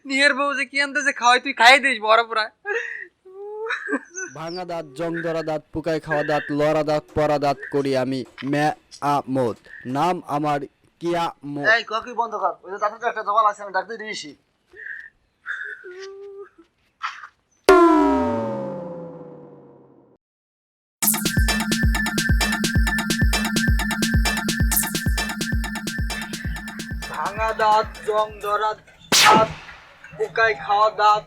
নিয়ের বউ যে কি আনতেছে খাওয়াই তুই খাই দিস বড় পুরা। ভাঙা দাঁত, জং ধরা দাঁত, পোকায় খাওয়া দাঁত, লড়া দাঁত, পরা দাঁত করি আমি মেয়ামত। নাম আমার কিয়ামত। এই কাকুই বন্ধ কর, ওই যে দাঁতের একটা জবাল আছে আমি ডাকতে দিয়েছি। ভাঙা দাঁত, জং ধরা দাঁত, পোকায় খাওয়া দাঁত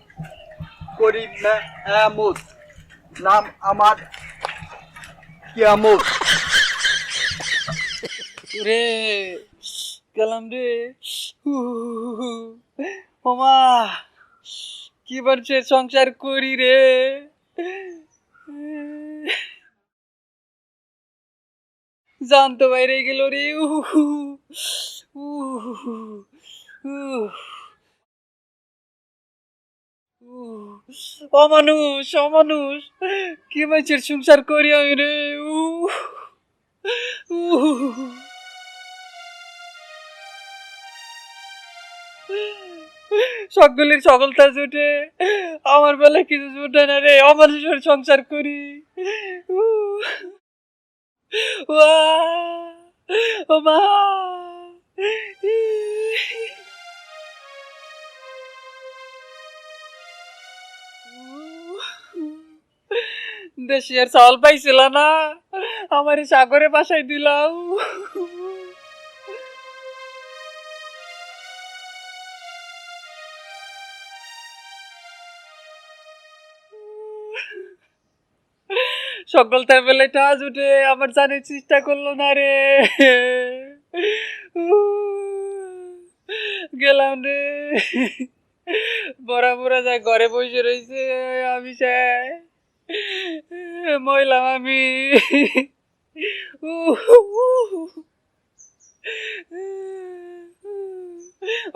করি মেয়ামত। নাম আমার কিয়ামত। রে গেলাম রে। ওমা কি বলছে সংসার করি রে। জানতো বাইরে গেল রে। অমানুষ অমানুষ কি বলছে সংসার করি আমি রে। সকলের সকলটা জুটে আমার বেলা কিছু জুটে না রে। অমানুষের সংসার করি। ও মা দেশি আর চাল পাইছিল না, আমার সাগরে বাসায় দিলাম। সকল তার বেলায় টাজ উঠে আমার জানার চেষ্টা করলো না রে। গেলাম রে। বড়া বড়া যায় ঘরে বসে রয়েছে, আমি চাই মহিলাম আমি।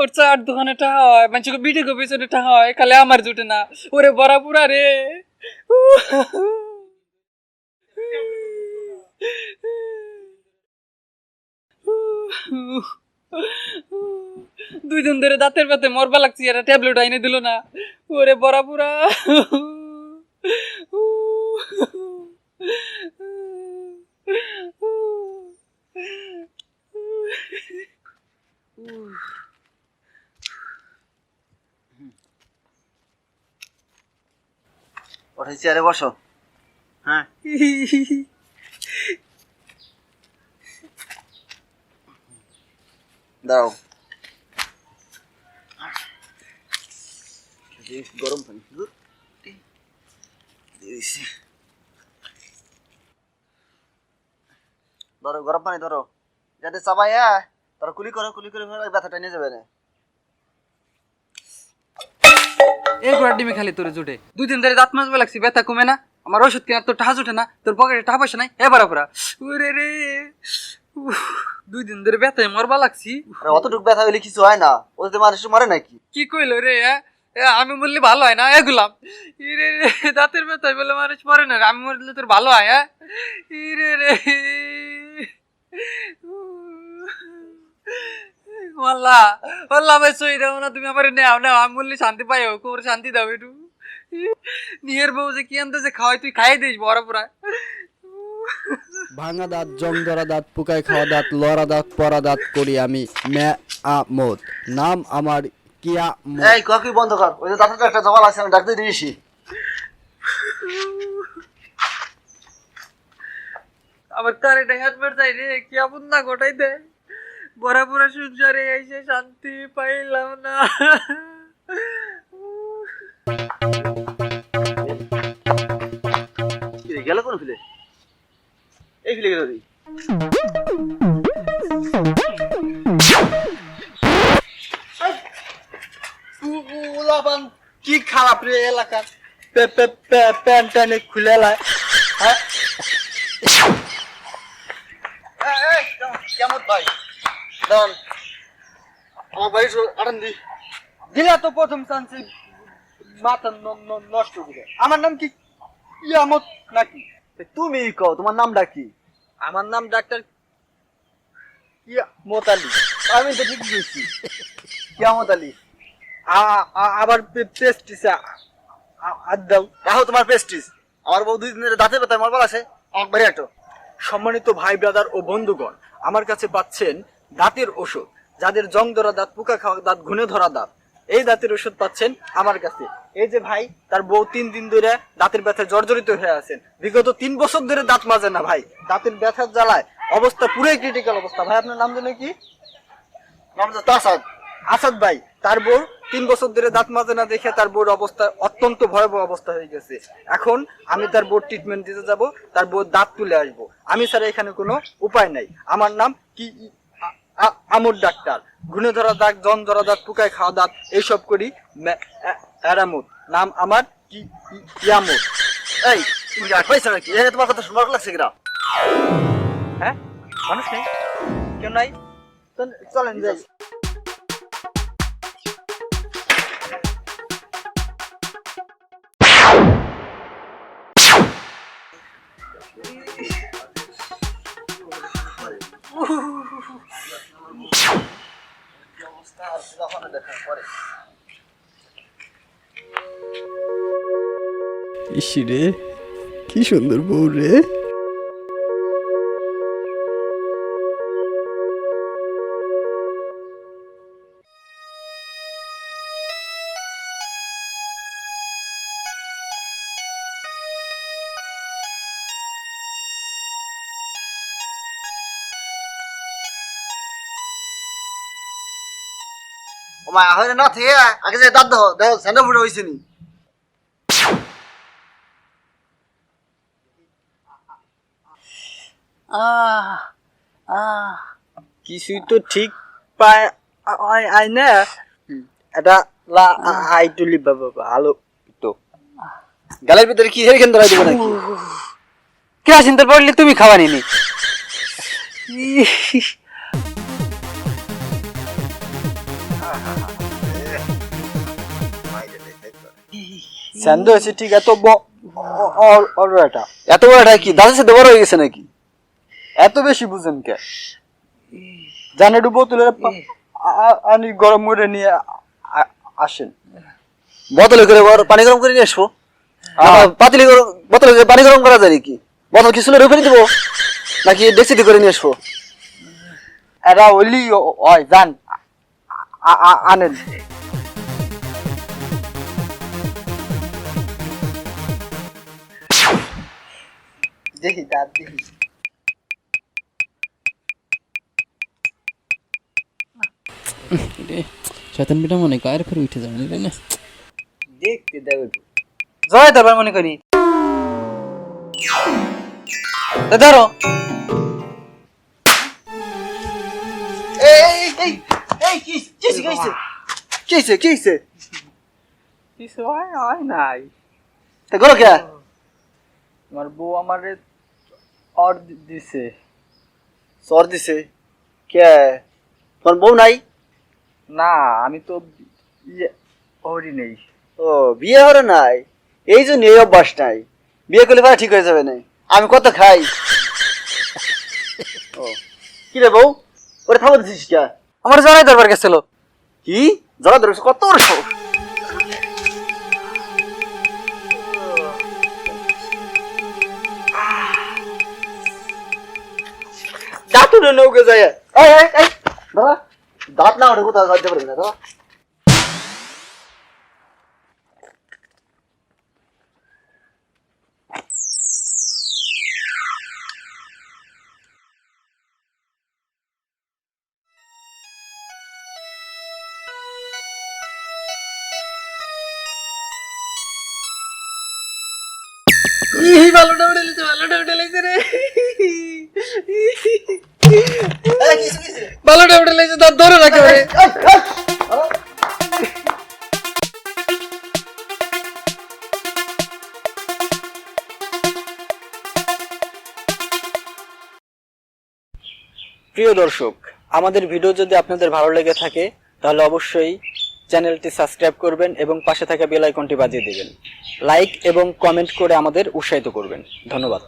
ওর চার দোকানে টাকা হয়, মানুষকে বিটে গো পেছনে টাকা হয়, খালি আমার জুটে না। ওরে বড়া পুরা রে। দুই দিন ধরে দাঁতের ব্যথায় মরবা লাগছি, একটা ট্যাবলেট আইনে দিল না। ওরে বড়া পুরা। ওঠে চেয়ারে বসো। হ্যাঁ দাও গরম পানি ধরো, গরম পানি ধরো, যাতে চাবাই তারা কুলি করে ব্যথাটা নিয়ে যাবে না। এই ঘোড়ার ডিমে খালি তোরে জুটে। দুই দিন ধরে দাঁত মাজবা লাগছি, ব্যথা কমে না। আমার ওষুধ কেনার তোর টাকা জুটে না, তোর পকেটে টাকা পয়সা নাই। এবার পুরা ওরে রে। দুই দিন ধরে ব্যথায় মরবা লাগছি। অতটুকু ব্যথা হইলে কিছু হয় না, ওতে মানুষ মরে নাকি? কি কইলো রে? আমি বললে ভালো হয় না এগুলাম। ইরে রে, দাঁতের ব্যথায় বলে মানুষ মরে না, আমি মরলে তোর ভালো হয়? ইরে রে মাল্লা মাল্লা ভাই সই দাও না, তুমি আমার নেও নাও, আমি বললে শান্তি পাই হোক, ওর শান্তি দাও একটু। নিয়ের বউ যে কি আনতেছে খাওয়াই তুই খাই দিস বড় পুরা। ভাঙা দাঁত, জং ধরা দাঁত, পোকায় খাওয়া দাঁত, লড়া দাঁত, পরা দাঁত করি আমি মেয়ামত। নাম আমার কিয়ামত। এই কাকুই বন্ধ কর, ওই যে দাঁতের একটা জবাল আছে আমি ডাকতে দিয়েছি। আবার কারেন্ট হাত মারতাই রে, কি আপন না গোটাই দেয়। বড়া পুরা সংসারে এসে শান্তি পাইলাম না। গেল কোন ফিলে? এই ফিলে গেল তুই? কি খারাপ রে এলাকার প্যান্ট টানে খুলে লাই। কেমন ভাই দাঁড়ান, আমার বাড়ি আটান দি। দিলা তো প্রথম চান্সে মাথা নষ্ট করে। আমার নাম কি ইয়ামত নাকি? তুমি কও তোমার নামটা কি? আমার নাম ডাক্তার ইয়ামত আলী। আমি তো ঠিক বলছি, কিয়ামত আলী। আবার পেস্টিস আর দাও। রাখো তোমার পেস্টিস। আমার বউ 2 দিন ধরে দাঁতে ব্যথায় মরবার আছে, আমাকে বাড়ি হাঁটো। সম্মানিত ভাই ব্রাদার ও বন্ধুগণ, আমার কাছে পাচ্ছেন দাঁতের ওষুধ। যাদের জং ধরা দাঁত, পোকা খাওয়া দাঁত, ঘুনে ধরা দাঁত, এই দাঁতের ওষুধ পাচ্ছেন আমার কাছে। এই যে ভাই, তার বউ 3 দিন ধরে দাঁতের ব্যথায় জর্জরিত হয়ে আছেন। বিগত 3 বছর ধরে দাঁত মাজে না ভাই, দাঁতের ব্যথার জ্বালায় অবস্থা পুরোই ক্রিটিক্যাল অবস্থা। ভাই আপনার নাম জানেন কি? নাম তো তাসাদ। আসাদ ভাই, তার বউ 3 বছর ধরে দাঁত মাজে না দেখে তার বউর অবস্থা অত্যন্ত ভয়াবহ অবস্থা হয়ে গেছে। এখন আমি তার বউর ট্রিটমেন্ট দিতে যাব, তার বউর দাঁত তুলে আসবো। আমি ছাড়া এখানে কোনো উপায় নাই। আমার নাম কি আমর ডাক্তার। ঘুনে ধরা দাঁত, জন ধরা দাঁত, পোকায় খাওয়া দাঁত এইসব করি মেরামত। নাম আমার কি ইয়ামত। এই তুমি আর পাইছো নাকি? এই তোমার কথা শুনবার লাগছে কিনা? হ্যাঁ, মানুষ নেই, কেউ নাই, চলেন যাই। ইসি রে, কি সুন্দর বউ রে। ও মা হয় না থেকে আগে যে দাঁত দাও, দেখো স্যান্ডেল ফুটে হইছে নি। কিছুই তো ঠিক পায় আই না। এটা আই তুলি বাবা ভালো তো। গালের ভিতরে কি হেরিকেন ধরাই দিব নাকি? কেরাসিন তেল পড়লে তুমি খাওয়া নিনি। স্যান্ড হয়েছে ঠিক, এত বড় এটা, এত বড় এটা কি দাঁতের সাথে বড় হয়ে গেছে নাকি? এত বেশি বুঝেন কে? জানে ডুবো তুলে আনি গরম করে নিয়ে আসেন। বোতলে করে পানি গরম করে নিয়ে আসবো। পাতিলে বোতলে করে পানি গরম করা যায় নাকি? বোতল কি চুলের উপরে দিব নাকি ডেক্সিতে করে নিয়ে আসবো? এরা ওলি হয় জান, আনেন। দেখি দাঁত দেখি। শয়তান বেটা মনে কায়ের করে উঠে যাবে না। দেখতে দেব জয় দরবার মনে করি। তো ধরো। এই এই এই কি কিছে কিছে কিছে কিছে কিছু হয় নাই। তা করো কে? আমার বউ আমারে অর দিছে। সর দিছে কে? তোমার বউ নাই? না, আমি তো ওরই নেই। ও বিয়ে হরে নাই, এই জন্য এই অভ্যাস নাই। বিয়ে করলে পরে ঠিক হয়ে যাবে না। আমি কত খাই। ও কি রে বউ, ওরে থামা দিছিস কে? আমার জয় দরবার গেছিল। কি জড়া ধরেছ? কত বড় সাহস! দাঁতুরে নৌকে যায়। এই এই এই দাদা, দাঁত না ওঠে কোথাও যাইতে পারবি না দাদা। ভালোটা উঠে লেগেছে রে। এই কিছে কিছে ভালোটা উঠে লেগেছে, তার ধরে রাখে রে। প্রিয় দর্শক, আমাদের ভিডিও যদি আপনাদের ভালো লেগে থাকে তাহলে অবশ্যই চ্যানেলটি সাবস্ক্রাইব করবেন এবং পাশে থাকা বেল আইকনটি বাজিয়ে দেবেন। লাইক এবং কমেন্ট করে আমাদের উৎসাহিত করবেন। ধন্যবাদ।